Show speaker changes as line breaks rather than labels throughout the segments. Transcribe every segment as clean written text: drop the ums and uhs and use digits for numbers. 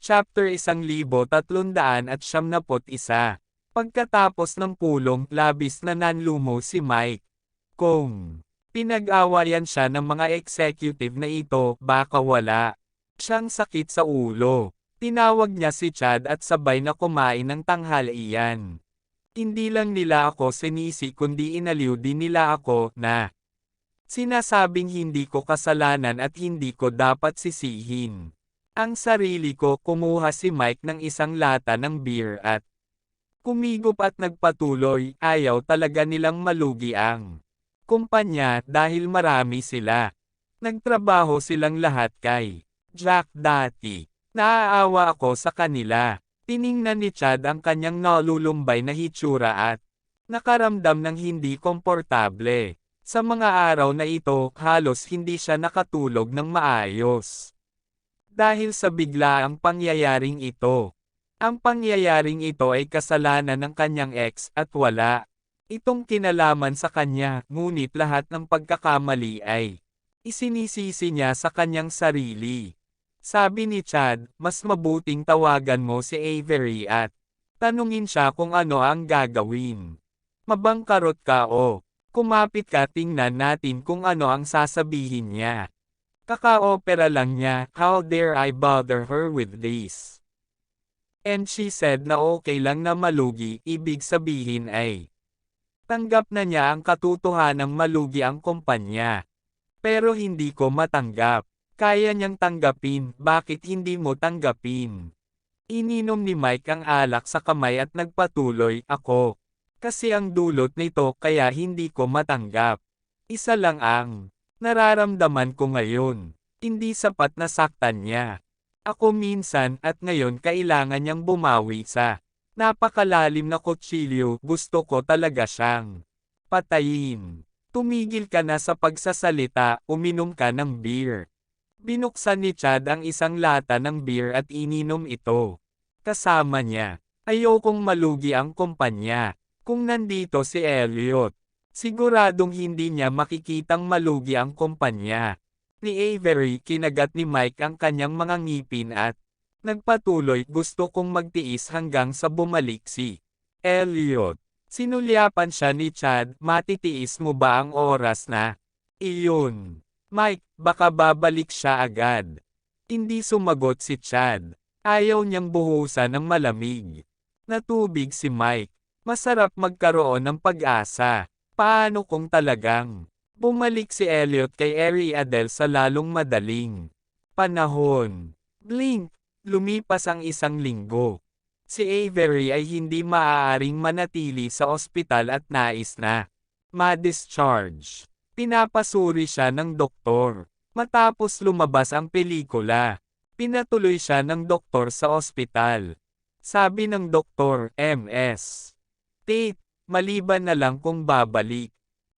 Chapter 1371. Pagkatapos ng pulong, labis na nanlumo si Mike. Kung pinag-awayan siya ng mga executive na ito, baka wala siyang sakit sa ulo. Tinawag niya si Chad at sabay na kumain ng tanghalian. Hindi lang nila ako sinisi kundi inaliw din nila ako na sinasabing hindi ko kasalanan at hindi ko dapat sisihin ang sarili ko. Kumuha si Mike ng isang lata ng beer at kumigop at nagpatuloy. Ayaw talaga nilang malugi ang kumpanya dahil marami sila. Nagtrabaho silang lahat kay Jack dati. Naaawa ako sa kanila. Tiningnan ni Chad ang kanyang nalulumbay na hitsura at nakaramdam ng hindi komportable. Sa mga araw na ito, halos hindi siya nakatulog ng maayos. Dahil sa biglaang pangyayaring ito. Ang pangyayaring ito ay kasalanan ng kanyang ex at wala itong kinalaman sa kanya, ngunit lahat ng pagkakamali ay isinisisi niya sa kanyang sarili. Sabi ni Chad, mas mabuting tawagan mo si Avery at tanungin siya kung ano ang gagawin. Mabangkarot ka o kumapit ka, tingnan natin kung ano ang sasabihin niya. Kaka-opera lang niya, how dare I bother her with this? And she said na okay lang na malugi, ibig sabihin ay tanggap na niya ang katotohanang malugi ang kumpanya. Pero hindi ko matanggap. Kaya niyang tanggapin, bakit hindi mo tanggapin? Ininom ni Mike ang alak sa kamay at nagpatuloy, ako. Kasi ang dulot nito kaya hindi ko matanggap. Isa lang ang nararamdaman ko ngayon. Hindi sapat na saktan niya ako minsan at ngayon kailangan niyang bumawi sa napakalalim na kutsilyo. Gusto ko talaga siyang patayin. Tumigil ka na sa pagsasalita, uminom ka ng beer. Binuksan ni Chad ang isang lata ng beer at ininom ito. Kasama niya, ayokong malugi ang kumpanya. Kung nandito si Elliot, siguradong hindi niya makikitang malugi ang kumpanya. Ni Avery, kinagat ni Mike ang kanyang mga ngipin at nagpatuloy, gusto kong magtiis hanggang sa bumalik si Elliot. Sinulyapan siya ni Chad, matitiis mo ba ang oras na iyon? Mike, baka babalik siya agad. Hindi sumagot si Chad. Ayaw niyang buhusan ng malamig na tubig si Mike. Masarap magkaroon ng pag-asa. Paano kung talagang bumalik si Elliot kay Ariadne sa lalong madaling panahon? Blink, lumipas ang isang linggo. Si Avery ay hindi maaaring manatili sa ospital at nais na ma-discharge. Pinapasuri siya ng doktor. Matapos lumabas ang pelikula, pinatuloy siya ng doktor sa ospital. Sabi ng doktor, Ms. Tate, maliban na lang kung babalik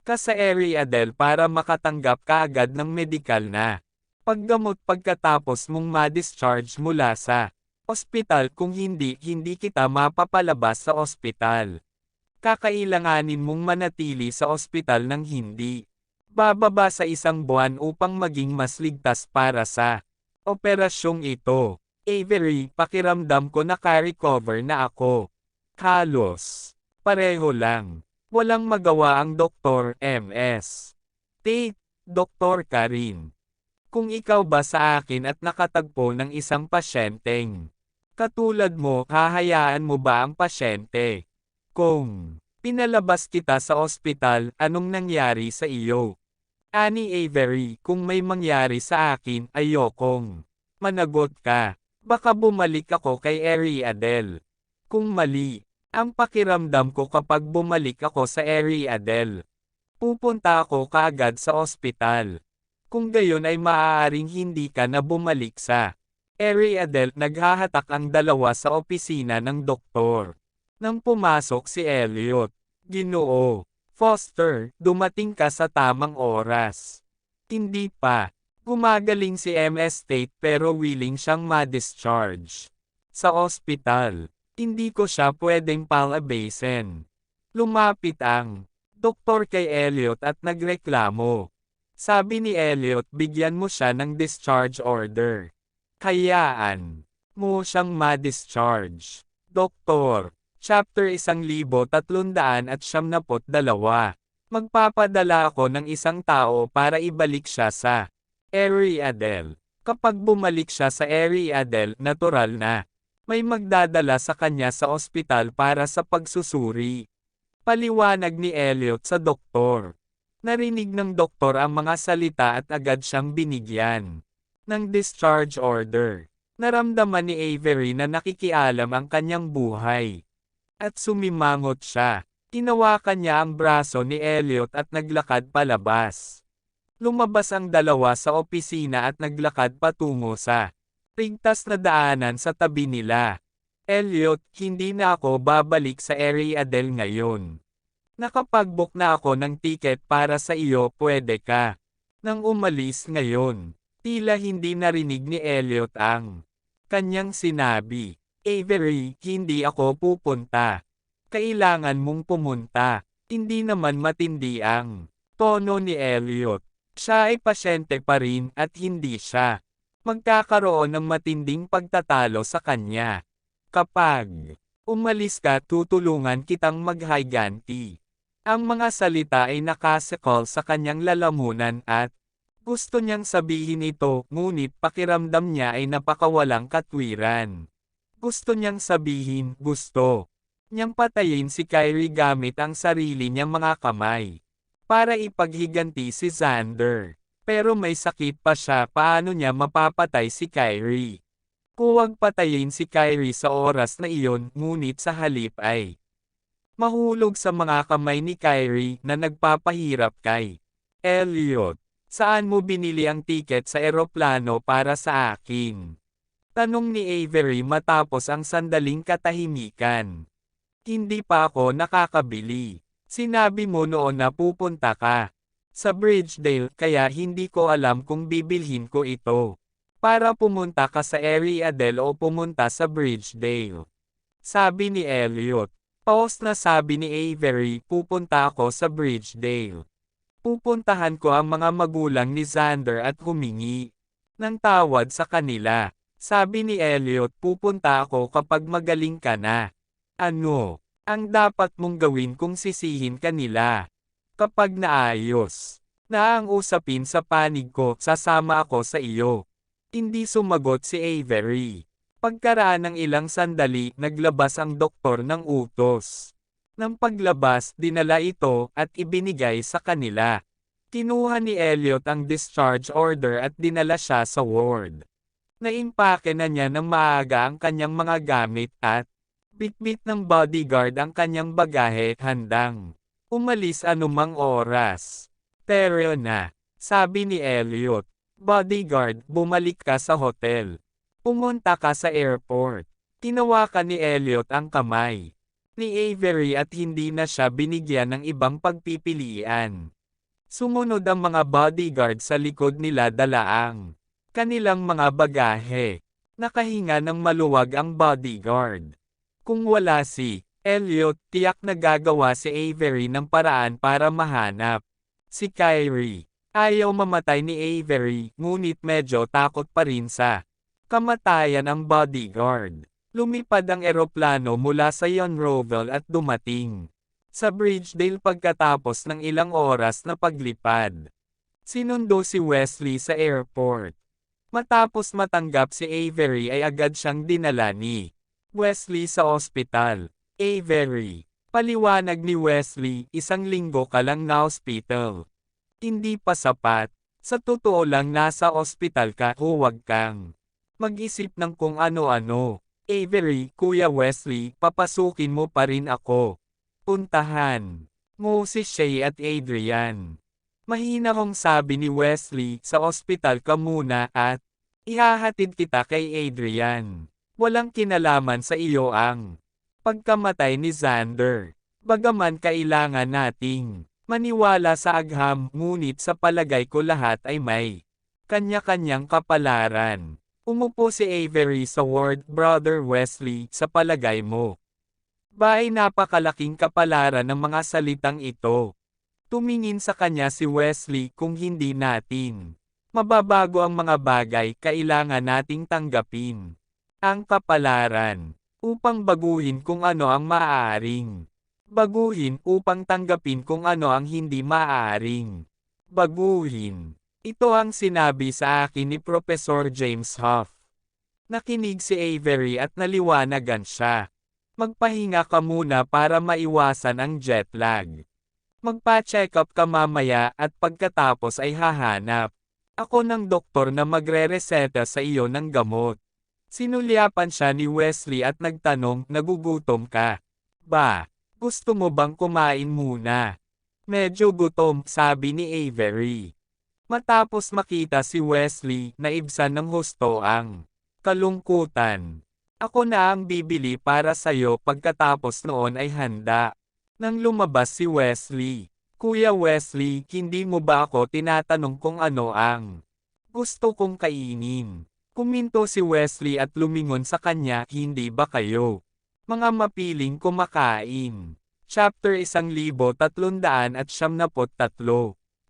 ka sa Ariadne para makatanggap kaagad ng medikal na paggamot pagkatapos mong ma-discharge mula sa ospital. Kung hindi kita mapapalabas sa ospital. Kakailanganin mong manatili sa ospital ng hindi bababa sa 1 buwan upang maging mas ligtas para sa operasyong ito. Avery, pakiramdam ko naka-recover na ako. Halos pareho lang. Walang magawa ang doktor, Ms. Tate, doktor ka rin. Kung ikaw ba sa akin at nakatagpo ng isang pasyenteng katulad mo, hahayaan mo ba ang pasyente? Kung pinalabas kita sa ospital, anong nangyari sa iyo? Ani Avery, kung may mangyari sa akin, ayokong managot ka. Baka bumalik ako kay Ariadne. Kung mali ang pakiramdam ko kapag bumalik ako sa Ariadne, pupunta ako kaagad sa ospital. Kung gayon ay maaaring hindi ka na bumalik sa Ariadne. Naghahatak ang dalawa sa opisina ng doktor. Nang pumasok si Elliot, Ginoo Foster, dumating ka sa tamang oras. Hindi pa. Gumagaling si Ms. Tate pero willing siyang ma-discharge sa ospital. Hindi ko siya pwedeng palabasin. Lumapit ang doktor kay Elliot at nagreklamo. Sabi ni Elliot, bigyan mo siya ng discharge order. Kayaan mo siyang ma-discharge. Doktor. Chapter 1372. Magpapadala ako ng isang tao para ibalik siya sa Ariadne. Kapag bumalik siya sa Ariadne, natural na may magdadala sa kanya sa ospital para sa pagsusuri. Paliwanag ni Elliot sa doktor. Narinig ng doktor ang mga salita at agad siyang binigyan ng discharge order. Naramdaman ni Avery na nakikialam ang kanyang buhay. At sumimangot siya. Hinawakan niya ang braso ni Elliot at naglakad palabas. Lumabas ang dalawa sa opisina at naglakad patungo sa ligtas na daanan sa tabi nila. Elliot, hindi na ako babalik sa Ariadne ngayon. Nakapag-book na ako ng tiket para sa iyo, pwede ka nang umalis ngayon. Tila hindi narinig ni Elliot ang kanyang sinabi. Avery, hindi ako pupunta. Kailangan mong pumunta. Hindi naman matindi ang tono ni Elliot. Siya ay pasyente pa rin at hindi siya magkakaroon ng matinding pagtatalo sa kanya. Kapag umalis ka, tutulungan kitang maghiganti. Ang mga salita ay nakasekol sa kanyang lalamunan at gusto niyang sabihin ito, ngunit pakiramdam niya ay napakawalang katwiran. Gusto niyang sabihin, gusto niyang patayin si Kyrie gamit ang sarili niyang mga kamay para ipaghiganti si Xander. Pero may sakit pa siya, paano niya mapapatay si Kyrie? Huwag patayin si Kyrie sa oras na iyon, ngunit sa halip ay mahulog sa mga kamay ni Kyrie na nagpapahirap kay Elliot. Saan mo binili ang tiket sa eroplano para sa akin? Tanong ni Avery matapos ang sandaling katahimikan. Hindi pa ako nakakabili. Sinabi mo noon na pupunta ka sa Bridgedale, kaya hindi ko alam kung bibilhin ko ito para pumunta ka sa Ariadne o pumunta sa Bridgedale. Sabi ni Elliot. Paos na sabi ni Avery, pupunta ako sa Bridgedale. Pupuntahan ko ang mga magulang ni Xander at humingi ng tawad sa kanila. Sabi ni Elliot, pupunta ako kapag magaling ka na. Ano ang dapat mong gawin kung sisihin kanila? Kapag naayos na ang usapin sa panig ko, sasama ako sa iyo. Hindi sumagot si Avery. Pagkaraan ng ilang sandali, naglabas ang doktor ng utos. Nang paglabas, dinala ito at ibinigay sa kanila. Kinuha ni Elliot ang discharge order at dinala siya sa ward. Naimpake na niya ng maaga ang kanyang mga gamit at bitbit ng bodyguard ang kanyang bagahe, handang umalis anumang oras. Pero na, sabi ni Elliot, bodyguard, bumalik ka sa hotel. Pumunta ka sa airport. Tinawakan ni Elliot ang kamay ni Avery at hindi na siya binigyan ng ibang pagpipilian. Sumunod ang mga bodyguard sa likod nila, dalaang kanilang mga bagahe. Nakahinga ng maluwag ang bodyguard. Kung wala si Elliot, tiyak na gagawa si Avery ng paraan para mahanap si Kyrie. Ayaw mamatay ni Avery, ngunit medyo takot pa rin sa kamatayan ang bodyguard. Lumipad ang eroplano mula sa Monroeville at dumating sa Bridgedale pagkatapos ng ilang oras na paglipad. Sinundo si Wesley sa airport. Matapos matanggap si Avery ay agad siyang dinala ni Wesley sa ospital. Avery, paliwanag ni Wesley, 1 linggo ka lang na ospital. Hindi pa sapat. Sa totoo lang nasa ospital ka, huwag kang mag-isip ng kung ano-ano. Avery, Kuya Wesley, papasukin mo pa rin ako. Puntahan mo si Shay at Adrian. Mahina kong sabi ni Wesley, sa ospital ka muna at ihahatid kita kay Adrian. Walang kinalaman sa iyo ang pagkamatay ni Xander. Bagaman kailangan nating maniwala sa agham, ngunit sa palagay ko lahat ay may kanya-kanyang kapalaran. Umupo si Avery sa ward, Brother Wesley, sa palagay mo ba ay napakalaking kapalaran ng mga salitang ito? Tumingin sa kanya si Wesley, kung hindi natin mababago ang mga bagay, kailangan nating tanggapin ang kapalaran, upang baguhin kung ano ang maaaring. Baguhin upang tanggapin kung ano ang hindi maaaring. Baguhin. Ito ang sinabi sa akin ni Professor James Hoff. Nakinig si Avery at naliwanagan siya. Magpahinga ka muna para maiwasan ang jet lag. Magpa-check up ka mamaya at pagkatapos ay hahanap ako ng doktor na magre-reseta sa iyo ng gamot. Sinulyapan siya ni Wesley at nagtanong, nagugutom ka ba? Gusto mo bang kumain muna? Medyo gutom, sabi ni Avery. Matapos makita si Wesley, naibsan ng husto ang kalungkutan. Ako na ang bibili para sa'yo pagkatapos noon ay handa. Nang lumabas si Wesley, Kuya Wesley, hindi mo ba ako tinatanong kung ano ang gusto kong kainin? Kuminto si Wesley at lumingon sa kanya, hindi ba kayo mga mapiling kumakain? Chapter 1373.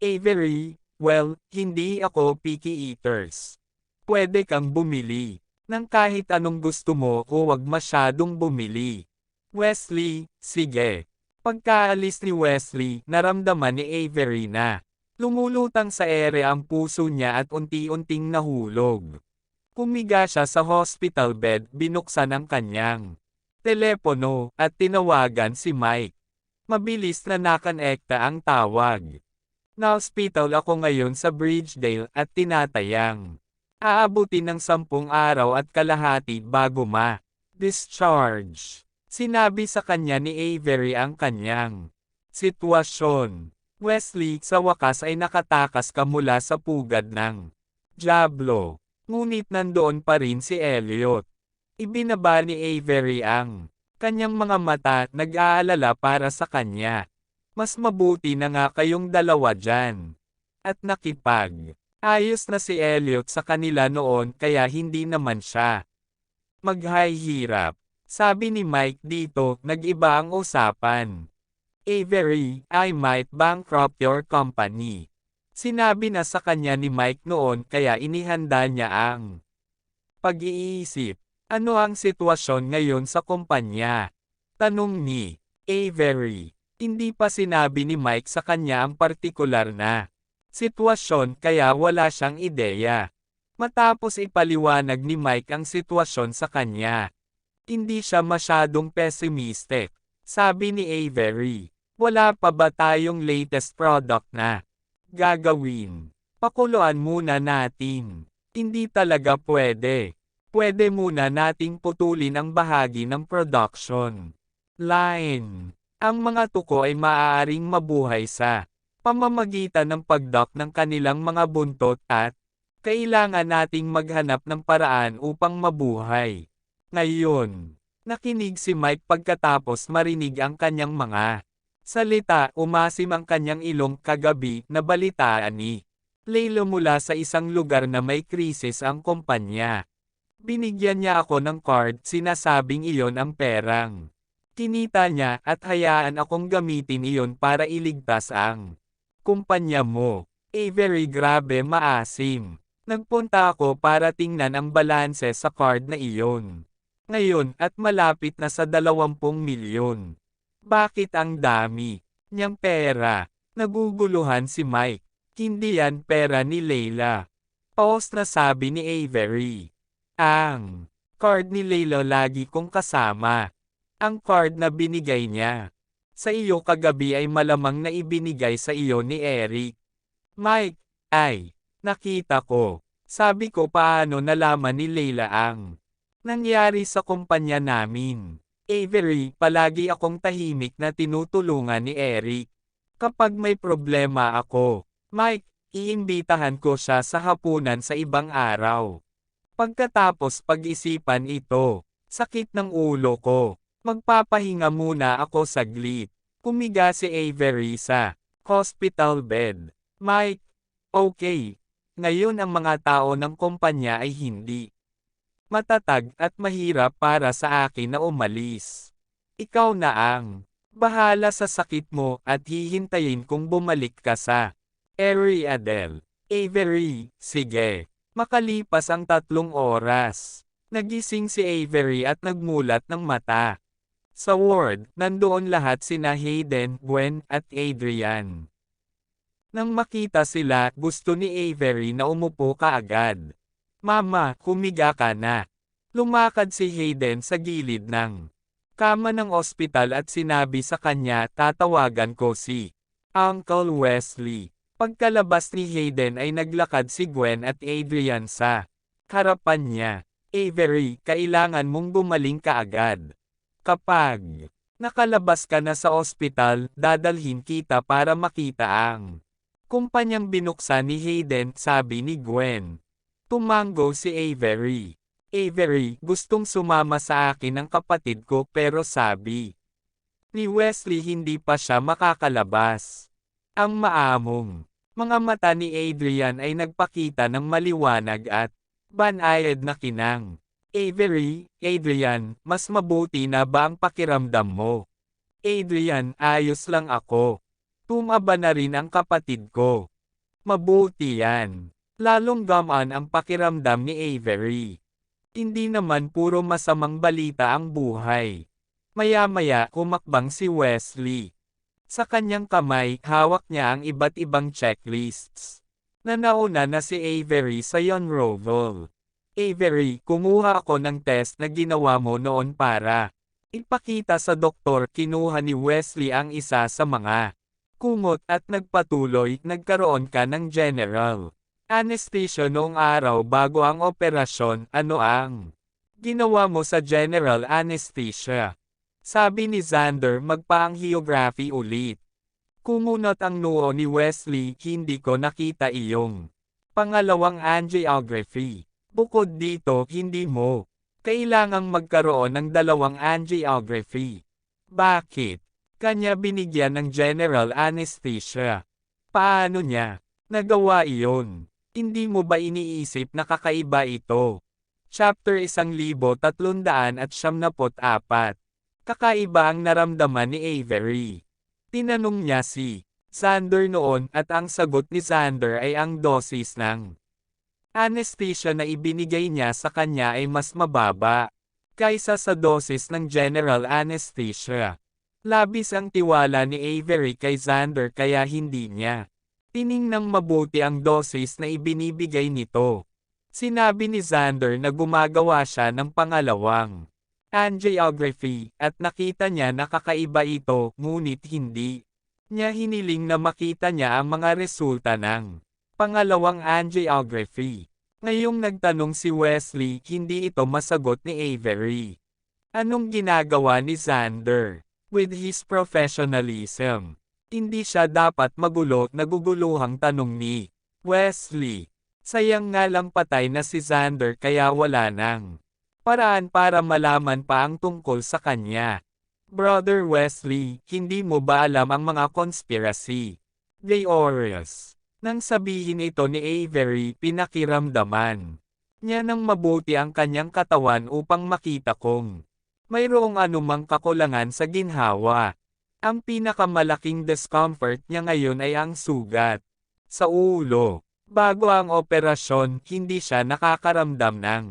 Avery, well, hindi ako picky eaters. Pwede kang bumili ng kahit anong gusto mo o wag masyadong bumili. Wesley, sige. Pagkaalis ni Wesley, naramdaman ni Avery na lumulutang sa ere ang puso niya at unti-unting nahulog. Humiga siya sa hospital bed, binuksan ang kanyang telepono at tinawagan si Mike. Mabilis na nakonekta ang tawag. Na-hospital ako ngayon sa Bridgedale at tinatayang aabutin ng 10 araw at kalahati bago ma-discharge. Sinabi sa kanya ni Avery ang kanyang sitwasyon. Wesley, sa wakas ay nakatakas ka mula sa pugad ng Diablo. Ngunit nandoon pa rin si Elliot. Ibinaba ni Avery ang kanyang mga mata, nag-aalala para sa kanya. Mas mabuti na nga kayong dalawa dyan. At ayos na si Elliot sa kanila noon kaya hindi naman siya maghihirap. Sabi ni Mike dito, nag-iba ang usapan. Avery, I might bankrupt your company. Sinabi na sa kanya ni Mike noon kaya inihanda niya ang pag-iisip. Ano ang sitwasyon ngayon sa kumpanya? Tanong ni Avery. Hindi pa sinabi ni Mike sa kanya ang partikular na sitwasyon kaya wala siyang ideya. Matapos ipaliwanag ni Mike ang sitwasyon sa kanya, hindi siya masyadong pessimistic. Sabi ni Avery, wala pa ba tayong latest product na gagawin? Pakuluan muna natin. Hindi talaga pwede. Pwede muna nating putulin ang bahagi ng production line. Ang mga tuko ay maaaring mabuhay sa pamamagitan ng pagdock ng kanilang mga buntot at kailangan nating maghanap ng paraan upang mabuhay. Ngayon, nakinig si Mike pagkatapos marinig ang kanyang mga salita. Umasim ang kanyang ilong kagabi na balitaan ni Layla mula sa isang lugar na may krisis ang kumpanya. Binigyan niya ako ng card, sinasabing iyon ang perang kinita niya at hayaan akong gamitin iyon para iligtas ang kumpanya mo. Very grabe, maasim. Nagpunta ako para tingnan ang balanse sa card na iyon. Ngayon at malapit na sa 20 milyon. Bakit ang dami niyang pera? Naguguluhan si Mike. Hindi yan pera ni Layla. Paus na sabi ni Avery. Ang card ni Layla lagi kong kasama. Ang card na binigay niya sa iyo kagabi ay malamang na ibinigay sa iyo ni Eric. Mike, ay, nakita ko. Sabi ko, paano nalaman ni Layla ang nangyari sa kumpanya namin? Avery, palagi akong tahimik na tinutulungan ni Eric. Kapag may problema ako, Mike, iimbitahan ko siya sa hapunan sa ibang araw. Pagkatapos pag-isipan ito, sakit ng ulo ko. Magpapahinga muna ako saglit. Kumiga si Avery sa hospital bed. Mike, okay. Ngayon ang mga tao ng kumpanya ay hindi matatag at mahirap para sa akin na umalis. Ikaw na ang bahala sa sakit mo at hihintayin kung bumalik ka sa Ariadne. Avery, sige. Makalipas ang 3 oras, Nagising si Avery at nagmulat ng mata. Sa ward, nandoon lahat sina Hayden, Gwen, at Adrian. Nang makita sila, gusto ni Avery na umupo kaagad. Mama, humiga ka na. Lumakad si Hayden sa gilid ng kama ng ospital at sinabi sa kanya, tatawagan ko si Uncle Wesley. Pagkalabas ni Hayden ay naglakad si Gwen at Adrian sa harapan niya. Avery, kailangan mong gumaling kaagad. Kapag nakalabas ka na sa ospital, dadalhin kita para makita ang kumpanyang binuksan ni Hayden, sabi ni Gwen. Tumango si Avery. Avery, gustong sumama sa akin ng kapatid ko pero sabi ni Wesley hindi pa siya makakalabas. Ang maamong mga mata ni Adrian ay nagpakita ng maliwanag at banayad na kinang. Avery, Adrian, mas mabuti na ba ang pakiramdam mo? Adrian, ayos lang ako. Tumaba na rin ang kapatid ko. Mabuti yan. Lalong gamaan ang pakiramdam ni Avery. Hindi naman puro masamang balita ang buhay. Maya-maya kumakbang si Wesley. Sa kanyang kamay, hawak niya ang iba't ibang checklists. Nanauna na si Avery sa Unravel. Avery, kumuha ako ng test na ginawa mo noon para ipakita sa doktor. Kinuha ni Wesley ang isa sa mga kumot at nagpatuloy, nagkaroon ka ng general anesthesia noong araw bago ang operasyon. Ano ang ginawa mo sa general anesthesia? Sabi ni Xander, magpa-angiography ulit. Kumunot ang noo ni Wesley, hindi ko nakita iyong pangalawang angiography. Bukod dito, hindi mo kailangang magkaroon ng dalawang angiography. Bakit? Kanya binigyan ng general anesthesia. Paano niya nagawa iyon? Hindi mo ba iniisip na kakaiba ito? Chapter 1374. Kakaiba ang naramdaman ni Avery. Tinanong niya si Xander noon at ang sagot ni Xander ay ang dosis ng anesthesia na ibinigay niya sa kanya ay mas mababa kaysa sa dosis ng general anesthesia. Labis ang tiwala ni Avery kay Xander kaya hindi niya tiningnang mabuti ang dosis na ibinibigay nito. Sinabi ni Xander na gumagawa siya ng pangalawang angiography, at nakita niya na kakaiba ito, ngunit hindi niya hiniling na makita niya ang mga resulta ng pangalawang angiography. Ngayong nagtanong si Wesley, hindi ito masagot ni Avery. Anong ginagawa ni Xander? With his professionalism, hindi siya dapat magulo. Naguguluhang tanong ni Wesley. Sayang nga lang patay na si Xander kaya wala nang paraan para malaman pa ang tungkol sa kanya. Brother Wesley, hindi mo ba alam ang mga conspiracy theories? Nang sabihin ito ni Avery, pinakiramdaman niya ng mabuti ang kanyang katawan upang makita kung mayroong anumang kakulangan sa ginhawa. Ang pinakamalaking discomfort niya ngayon ay ang sugat sa ulo. Bago ang operasyon, hindi siya nakakaramdam ng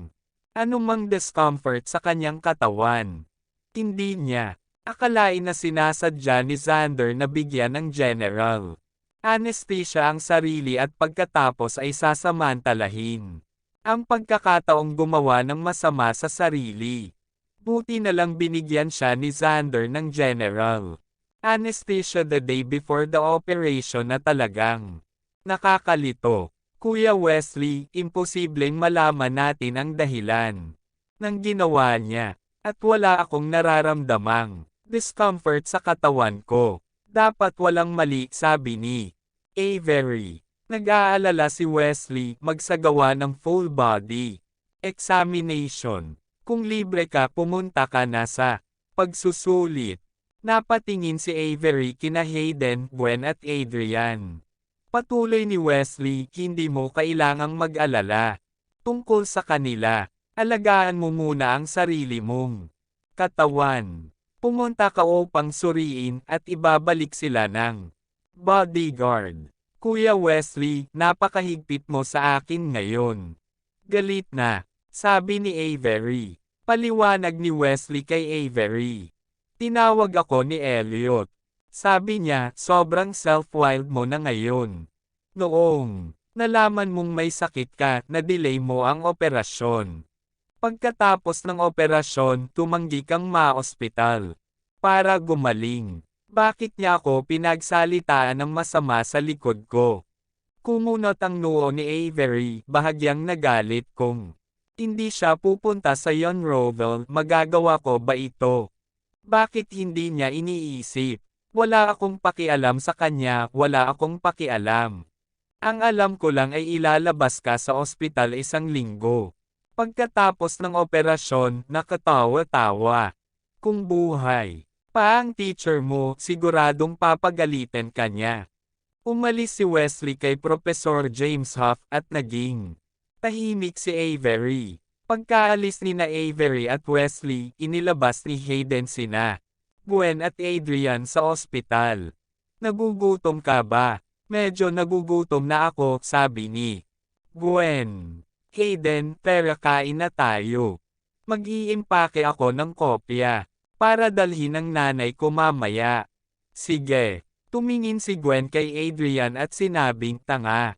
anumang discomfort sa kanyang katawan. Hindi niya akalain na sinasadya ni Xander na bigyan ng general anesthesia ang sarili at pagkatapos ay sasamantalahin ang pagkakataong gumawa ng masama sa sarili. Buti na lang binigyan siya ni Xander ng general anesthesia the day before the operation na talagang nakakalito. Kuya Wesley, imposibleng malaman natin ang dahilan ng ginawa niya, at wala akong nararamdamang discomfort sa katawan ko. Dapat walang mali, sabi ni Avery. Nag-aalala si Wesley magsagawa ng full body examination. Kung libre ka, pumunta ka na sa pagsusulit. Napatingin si Avery kina Hayden, Gwen at Adrian. Patuloy ni Wesley, hindi mo kailangang mag-alala tungkol sa kanila. Alagaan mo muna ang sarili mong katawan. Pumunta ka upang suriin at ibabalik sila ng bodyguard. Kuya Wesley, napakahigpit mo sa akin ngayon. Galit na Sabi ni Avery. Paliwanag ni Wesley kay Avery. Tinawag ako ni Elliot. Sabi niya, sobrang self-wild mo na ngayon. Noong nalaman mong may sakit ka, na-delay mo ang operasyon. Pagkatapos ng operasyon, tumanggi kang ma-ospital. Para gumaling. Bakit niya ako pinagsalitaan ng masama sa likod ko? Kumunot ang noo ni Avery, bahagyang nagalit kung hindi siya pupunta sa Yon Rovel, magagawa ko ba ito? Bakit hindi niya iniisip? Wala akong pakialam sa kanya, wala akong pakialam. Ang alam ko lang ay ilalabas ka sa ospital 1 linggo. Pagkatapos ng operasyon, nakatawa-tawa. Kung buhay pa ang teacher mo, siguradong papagalitan ka niya. Umalis si Wesley kay Professor James Huff at naging tahimik si Avery. Pagkaalis ni na Avery at Wesley, inilabas ni Hayden sina Gwen at Adrian sa ospital. Nagugutom ka ba? Medyo nagugutom na ako, sabi ni Gwen. Hayden, tara kain na tayo. Mag-iimpake ako ng kopya para dalhin ng nanay ko mamaya. Sige. Tumingin si Gwen kay Adrian at sinabing, tanga.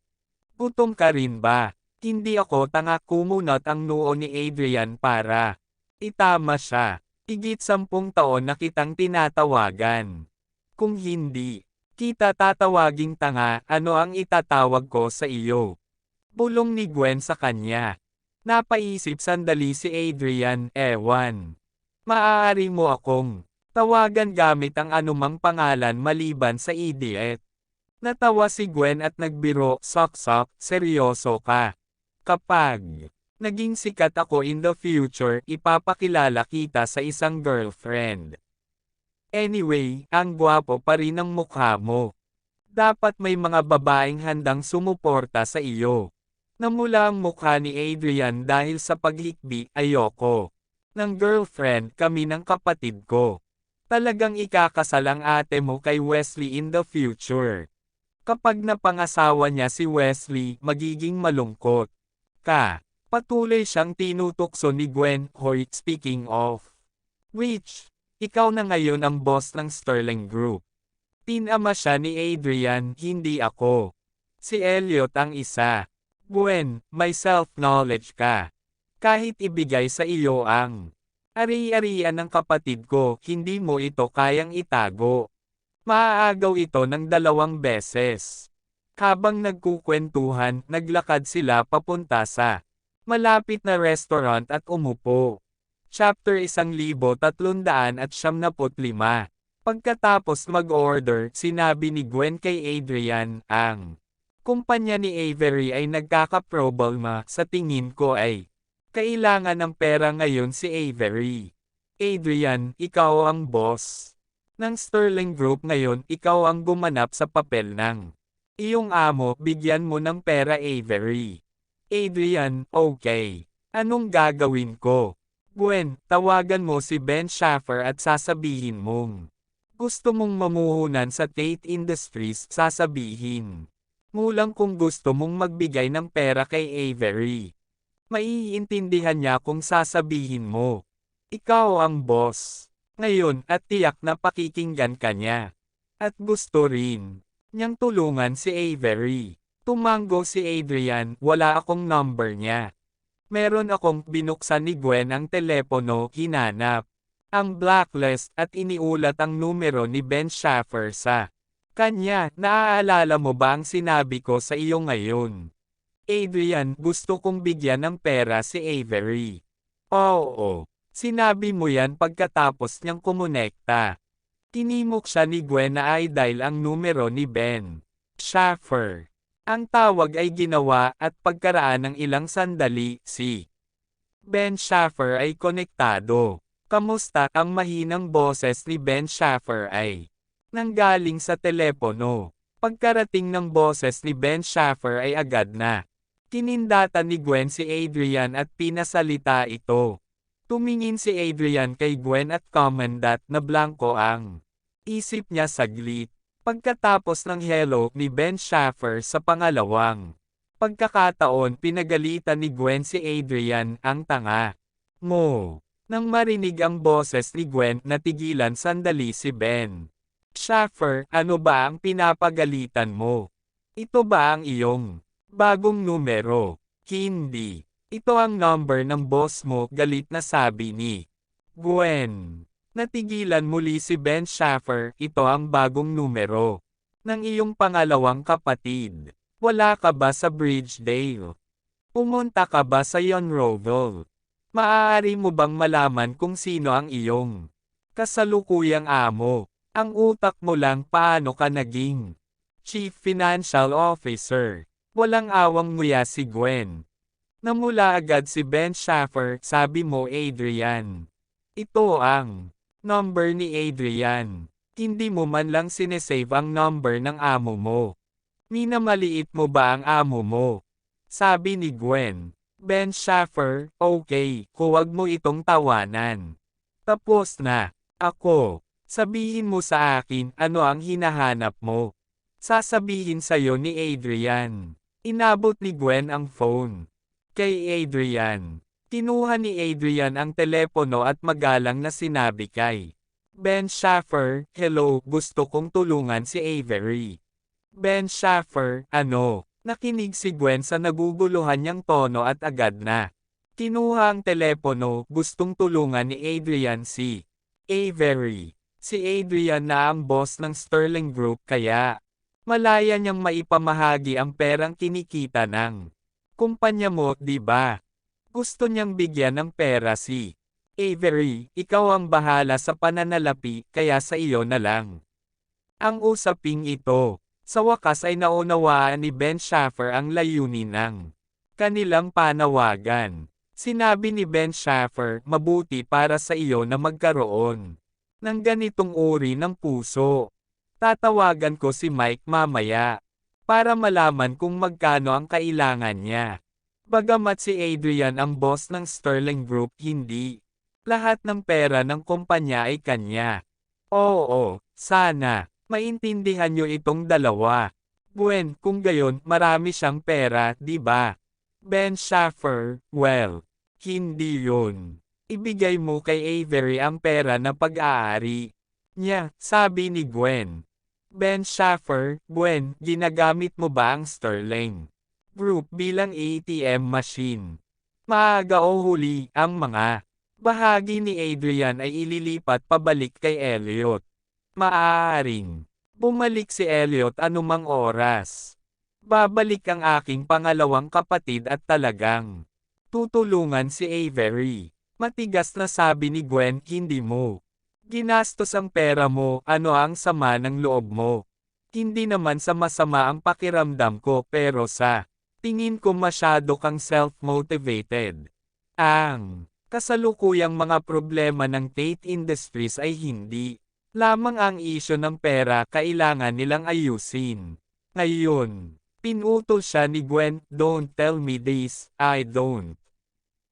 Gutom ka rin ba? Hindi ako tanga, kumunot ang noo ni Adrian para itama siya. Higit 10 taon na kitang tinatawagan. Kung hindi kita tatawaging tanga, ano ang itatawag ko sa iyo? Bulong ni Gwen sa kanya. Napaisip sandali si Adrian, ewan. Maaari mo akong tawagan gamit ang anumang pangalan maliban sa idiot. Natawa si Gwen at nagbiro, sok-sok, seryoso ka. Kapag naging sikat ako in the future, ipapakilala kita sa isang girlfriend. Anyway, ang gwapo pa rin ang mukha mo. Dapat may mga babaeng handang sumuporta sa iyo. Namula ang mukha ni Adrian dahil sa paghikbi, ayoko ng girlfriend kami ng kapatid ko. Talagang ikakasal ang ate mo kay Wesley in the future. Kapag napangasawa niya si Wesley, magiging malungkot ka. Patuloy siyang tinutukso ni Gwen. Hoy, speaking of which, ikaw na ngayon ang boss ng Sterling Group. Tinama siya ni Adrian, hindi ako. Si Elliot ang isa. Gwen, may self-knowledge ka. Kahit ibigay sa iyo ang ari-arian ng kapatid ko, hindi mo ito kayang itago. Maaagaw ito ng 2 beses. Habang nagkukwentuhan, naglakad sila papunta sa malapit na restaurant at umupo. Chapter 1375. Pagkatapos mag-order, sinabi ni Gwen kay Adrian, ang kumpanya ni Avery ay nagkakaproblema, sa tingin ko ay kailangan ng pera ngayon si Avery. Adrian, ikaw ang boss ng Sterling Group ngayon, ikaw ang gumanap sa papel ng iyong amo, bigyan mo ng pera Avery. Adrian, okay. Anong gagawin ko? Gwen, tawagan mo si Ben Schaffer at sasabihin mong gusto mong mamuhunan sa Tate Industries, sasabihin mo lang kung gusto mong magbigay ng pera kay Avery. Maiintindihan niya kung sasabihin mo. Ikaw ang boss ngayon at tiyak na pakikinggan ka niya. At gusto rin niyang tulungan si Avery. Tumango si Adrian, wala akong number niya. Meron akong binuksan ni Gwen ang telepono, hinanap ang blacklist at iniulat ang numero ni Ben Schaffer sa kanya. Naaalala mo ba ang sinabi ko sa iyo ngayon? Adrian, gusto kong bigyan ng pera si Avery. Oo. Sinabi mo yan pagkatapos niyang kumonekta. Tinimok siya ni Gwen na i-dial ang numero ni Ben Schaffer. Ang tawag ay ginawa at pagkaraan ng ilang sandali, si Ben Schaffer ay konektado. Kamusta? Ang mahinang boses ni Ben Schaffer ay nanggaling sa telepono. Pagkarating ng boses ni Ben Schaffer ay agad na tinindatan ni Gwen si Adrian at pinasalita ito. Tumingin si Adrian kay Gwen at komandat na blanko ang isip niya saglit. Pagkatapos ng hello ni Ben Schaffer sa pangalawang Pagkakataon pinagalitan ni Gwen si Adrian, ang tanga mo. Nang marinig ang boses ni Gwen, natigilan sandali si Ben. Shaffer, ano ba ang pinapagalitan mo? Ito ba ang iyong bagong numero? Hindi. Ito ang number ng boss mo, galit na sabi ni Gwen. Natigilan muli si Ben. Shaffer, ito ang bagong numero ng iyong pangalawang kapatid. Wala ka ba sa Bridgedale? Pumunta ka ba sa Yonroville? Maaari mo bang malaman kung sino ang iyong kasalukuyang amo? Ang utak mo lang, paano ka naging Chief Financial Officer? Walang awang nguya si Gwen. Namula agad si Ben. Shaffer, sabi mo Adrian. Ito ang number ni Adrian. Hindi mo man lang sinesave ang number ng amo mo. Minamaliit mo ba ang amo mo? Sabi ni Gwen. Ben. Shaffer, okay, huwag mo itong tawanan. Tapos na. Ako. Sabihin mo sa akin ano ang hinahanap mo. Sasabihin sa'yo ni Adrian. Inabot ni Gwen ang phone kay Adrian. Kinuha ni Adrian ang telepono at magalang na sinabi kay Ben. Shaffer, hello, gusto kong tulungan si Avery. Ben. Shaffer, ano? Nakinig si Gwen sa naguguluhan niyang tono at agad na kinuha ang telepono. Gustong tulungan ni Adrian si Avery. Si Adrian na ang boss ng Sterling Group, kaya malaya niyang maipamahagi ang perang kinikita ng kumpanya mo, di ba? Gusto niyang bigyan ng pera si Avery. Ikaw ang bahala sa pananalapi, kaya sa iyo na lang ang usaping ito. Sa wakas ay naunawaan ni Ben. Shaffer ang layunin ng kanilang panawagan. Sinabi ni Ben. Shaffer, mabuti para sa iyo na magkaroon ng ganitong uri ng puso. Tatawagan ko si Mike mamaya para malaman kung magkano ang kailangan niya. Bagamat si Adrian ang boss ng Sterling Group, hindi lahat ng pera ng kumpanya ay kanya. Oo, sana maintindihan niyo itong dalawa. Gwen, kung gayon, marami siyang pera, di ba? Ben. Shaffer, well, hindi yun. Ibigay mo kay Avery ang pera na pag-aari niya, sabi ni Gwen. Ben. Shaffer, Gwen, ginagamit mo ba ang Sterling Group bilang ATM machine? Maaga o huli, ang mga bahagi ni Adrian ay ililipat pabalik kay Elliot. Maaaring bumalik si Elliot anumang oras. Babalik ang aking pangalawang kapatid at talagang tutulungan si Avery. Matigas na sabi ni Gwen, hindi mo ginastos ang pera mo, ano ang sama ng loob mo? Hindi naman sa masama ang pakiramdam ko, pero sa tingin ko masyado kang self-motivated. Ang kasalukuyang mga problema ng Tate Industries ay hindi lamang ang isyo ng pera, kailangan nilang ayusin. Ngayon, pinutol siya ni Gwen, don't tell me this, I don't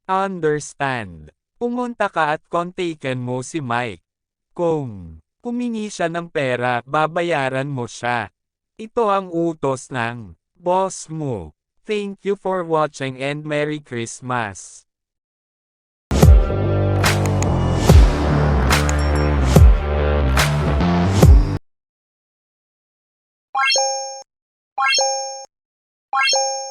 understand. Pumunta ka at kontaken mo si Mike. Kung humingi siya ng pera, babayaran mo siya. Ito ang utos ng boss mo. Thank you for watching and Merry Christmas.
What?